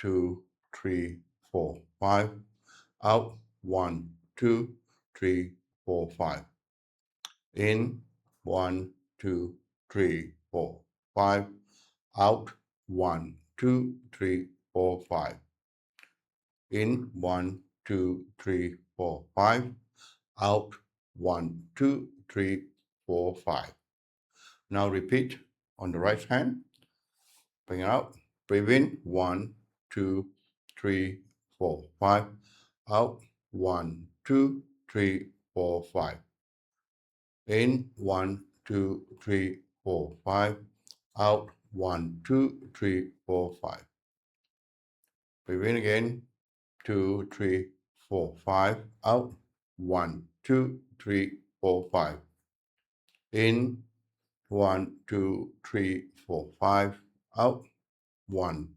2, 3, 4, 5. Out, 1, 2, 3, 4, 5. In, 1, 2, 3, 4, 5. Out, 1, 2, 3, 4, 5. In, 1, 2, 3, 4, 5. Out, 1, 2, 3, 4, 5. Now repeat on the right hand. Bring it out. Breathe in. 1, 2, 3, 4, 5. Out. 1, 2, 3, 4, 5. In. 1, 2, 3, 4, 5. Out. 1, 2, 3, 4, 5. Breathe in again. 2, 3, 4, 5. Out. 1, 2, 3, 4, 5. In. 1, 2, 3, 4, 5. Out. 1,